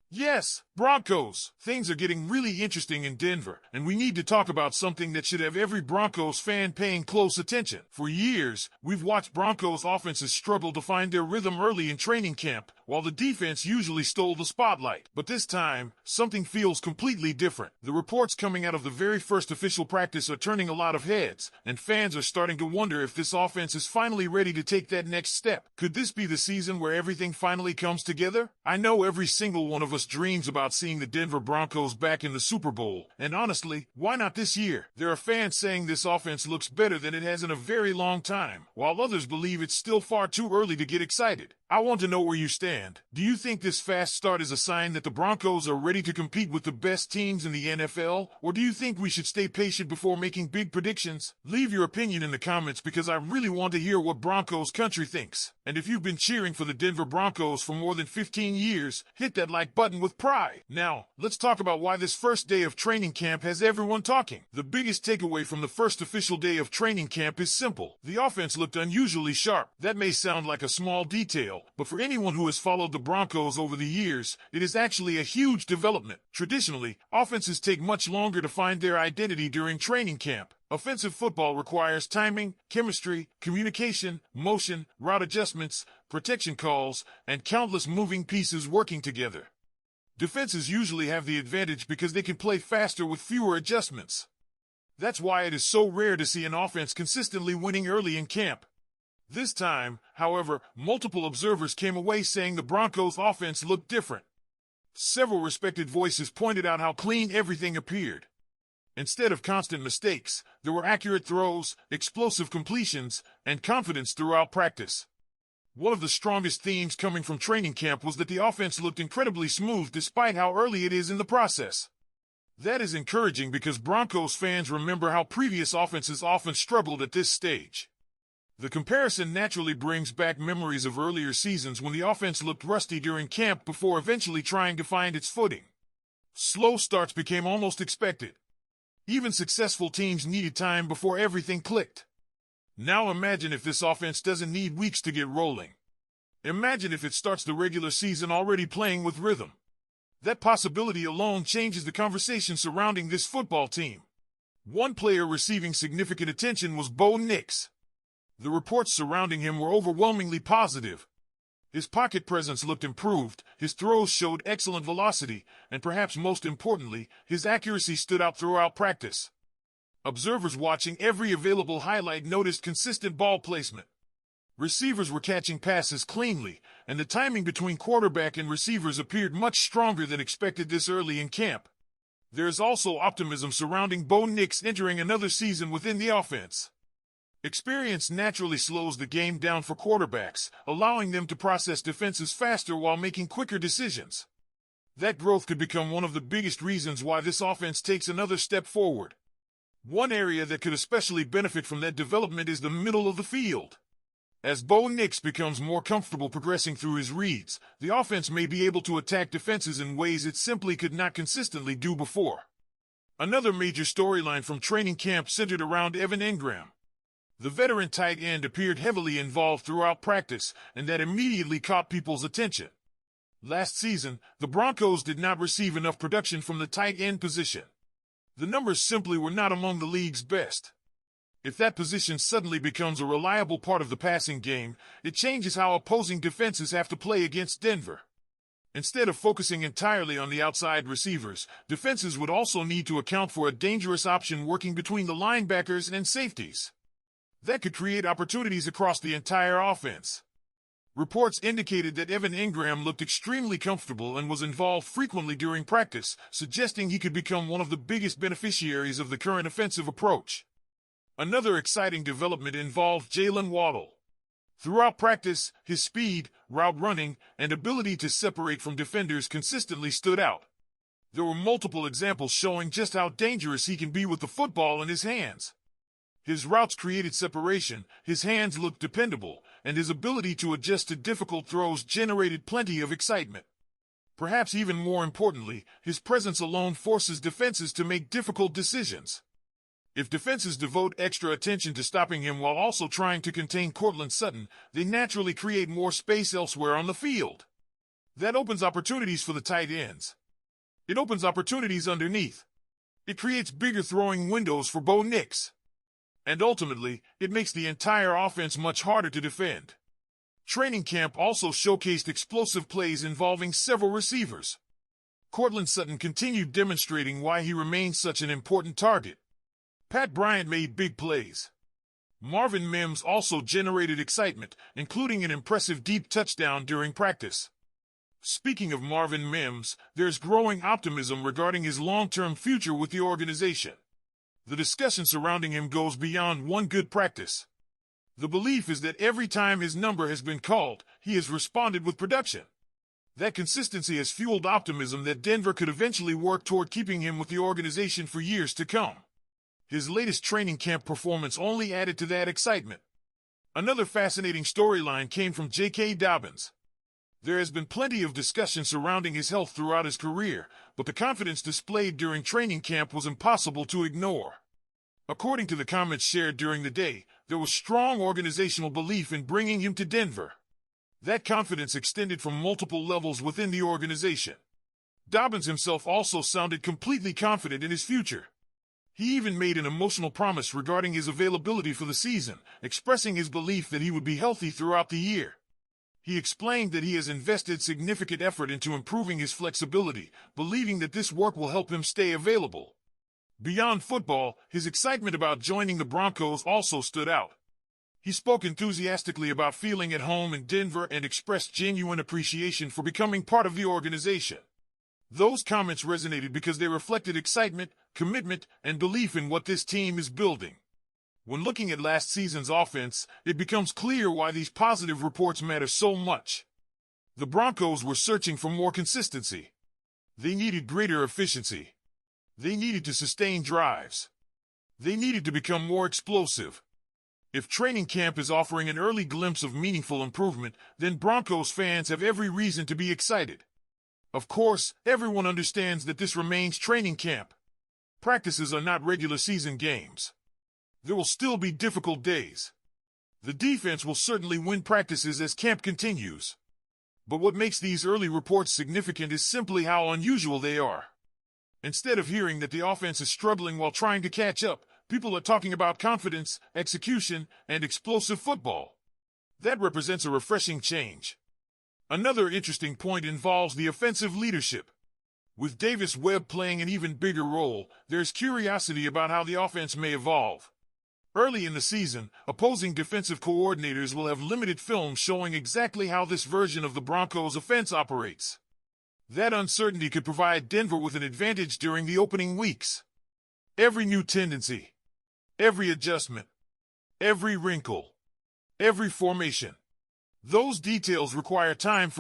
Yes, Broncos. Things are getting really interesting in Denver, and we need to talk about something that should have every Broncos fan paying close attention. For years, we've watched Broncos offenses struggle to find their rhythm early in training camp, while the defense usually stole the spotlight. But this time, something feels completely different. The reports coming out of the very first official practice are turning a lot of heads, and fans are starting to wonder if this offense is finally ready to take that next step. Could this be the season where everything finally comes together? I know every single one of us dreams about seeing the Denver Broncos back in the Super Bowl, and honestly, why not this year? There are fans saying this offense looks better than it has in a very long time, while others believe it's still far too early to get excited. I want to know where you stand. Do you think this fast start is a sign that the Broncos are ready to compete with the best teams in the NFL, or do you think we should stay patient before making big predictions? Leave your opinion in the comments because I really want to hear what Broncos country thinks. And if you've been cheering for the Denver Broncos for more than 15 years, hit that like button with pride. Now, let's talk about why this first day of training camp has everyone talking. The biggest takeaway from the first official day of training camp is simple. The offense looked unusually sharp. That may sound like a small detail, but for anyone who has followed the Broncos over the years, it is actually a huge development. Traditionally, offenses take much longer to find their identity during training camp. Offensive football requires timing, chemistry, communication, motion, route adjustments, protection calls, and countless moving pieces working together. Defenses usually have the advantage because they can play faster with fewer adjustments. That's why it is so rare to see an offense consistently winning early in camp. This time, however, multiple observers came away saying the Broncos' offense looked different. Several respected voices pointed out how clean everything appeared. Instead of constant mistakes, there were accurate throws, explosive completions, and confidence throughout practice. One of the strongest themes coming from training camp was that the offense looked incredibly smooth despite how early it is in the process. That is encouraging because Broncos fans remember how previous offenses often struggled at this stage. The comparison naturally brings back memories of earlier seasons when the offense looked rusty during camp before eventually trying to find its footing. Slow starts became almost expected. Even successful teams needed time before everything clicked. Now imagine if this offense doesn't need weeks to get rolling. Imagine if it starts the regular season already playing with rhythm. That possibility alone changes the conversation surrounding this football team. One player receiving significant attention was Bo Nix. The reports surrounding him were overwhelmingly positive. His pocket presence looked improved, his throws showed excellent velocity, and perhaps most importantly, his accuracy stood out throughout practice. Observers watching every available highlight noticed consistent ball placement. Receivers were catching passes cleanly, and the timing between quarterback and receivers appeared much stronger than expected this early in camp. There is also optimism surrounding Bo Nix entering another season within the offense. Experience naturally slows the game down for quarterbacks, allowing them to process defenses faster while making quicker decisions. That growth could become one of the biggest reasons why this offense takes another step forward. One area that could especially benefit from that development is the middle of the field. As Bo Nix becomes more comfortable progressing through his reads, the offense may be able to attack defenses in ways it simply could not consistently do before. Another major storyline from training camp centered around Evan Engram. The veteran tight end appeared heavily involved throughout practice, and that immediately caught people's attention. Last season, the Broncos did not receive enough production from the tight end position. The numbers simply were not among the league's best. If that position suddenly becomes a reliable part of the passing game, it changes how opposing defenses have to play against Denver. Instead of focusing entirely on the outside receivers, defenses would also need to account for a dangerous option working between the linebackers and safeties. That could create opportunities across the entire offense. Reports indicated that Evan Engram looked extremely comfortable and was involved frequently during practice, suggesting he could become one of the biggest beneficiaries of the current offensive approach. Another exciting development involved Jalen Waddle. Throughout practice, his speed, route running, and ability to separate from defenders consistently stood out. There were multiple examples showing just how dangerous he can be with the football in his hands. His routes created separation, his hands looked dependable, and his ability to adjust to difficult throws generated plenty of excitement. Perhaps even more importantly, his presence alone forces defenses to make difficult decisions. If defenses devote extra attention to stopping him while also trying to contain Courtland Sutton, they naturally create more space elsewhere on the field. That opens opportunities for the tight ends. It opens opportunities underneath. It creates bigger throwing windows for Bo Nix. And ultimately, it makes the entire offense much harder to defend. Training camp also showcased explosive plays involving several receivers. Courtland Sutton continued demonstrating why he remains such an important target. Pat Bryant made big plays. Marvin Mims also generated excitement, including an impressive deep touchdown during practice. Speaking of Marvin Mims, there's growing optimism regarding his long-term future with the organization. The discussion surrounding him goes beyond one good practice. The belief is that every time his number has been called, he has responded with production. That consistency has fueled optimism that Denver could eventually work toward keeping him with the organization for years to come. His latest training camp performance only added to that excitement. Another fascinating storyline came from J.K. Dobbins. There has been plenty of discussion surrounding his health throughout his career, but the confidence displayed during training camp was impossible to ignore. According to the comments shared during the day, there was strong organizational belief in bringing him to Denver. That confidence extended from multiple levels within the organization. Dobbins himself also sounded completely confident in his future. He even made an emotional promise regarding his availability for the season, expressing his belief that he would be healthy throughout the year. He explained that he has invested significant effort into improving his flexibility, believing that this work will help him stay available. Beyond football, his excitement about joining the Broncos also stood out. He spoke enthusiastically about feeling at home in Denver and expressed genuine appreciation for becoming part of the organization. Those comments resonated because they reflected excitement, commitment, and belief in what this team is building. When looking at last season's offense, it becomes clear why these positive reports matter so much. The Broncos were searching for more consistency. They needed greater efficiency. They needed to sustain drives. They needed to become more explosive. If training camp is offering an early glimpse of meaningful improvement, then Broncos fans have every reason to be excited. Of course, everyone understands that this remains training camp. Practices are not regular season games. There will still be difficult days. The defense will certainly win practices as camp continues. But what makes these early reports significant is simply how unusual they are. Instead of hearing that the offense is struggling while trying to catch up, people are talking about confidence, execution, and explosive football. That represents a refreshing change. Another interesting point involves the offensive leadership. With Davis Webb playing an even bigger role, there's curiosity about how the offense may evolve. Early in the season, opposing defensive coordinators will have limited film showing exactly how this version of the Broncos' offense operates. That uncertainty could provide Denver with an advantage during the opening weeks. Every new tendency, every adjustment, every wrinkle, every formation. Those details require time for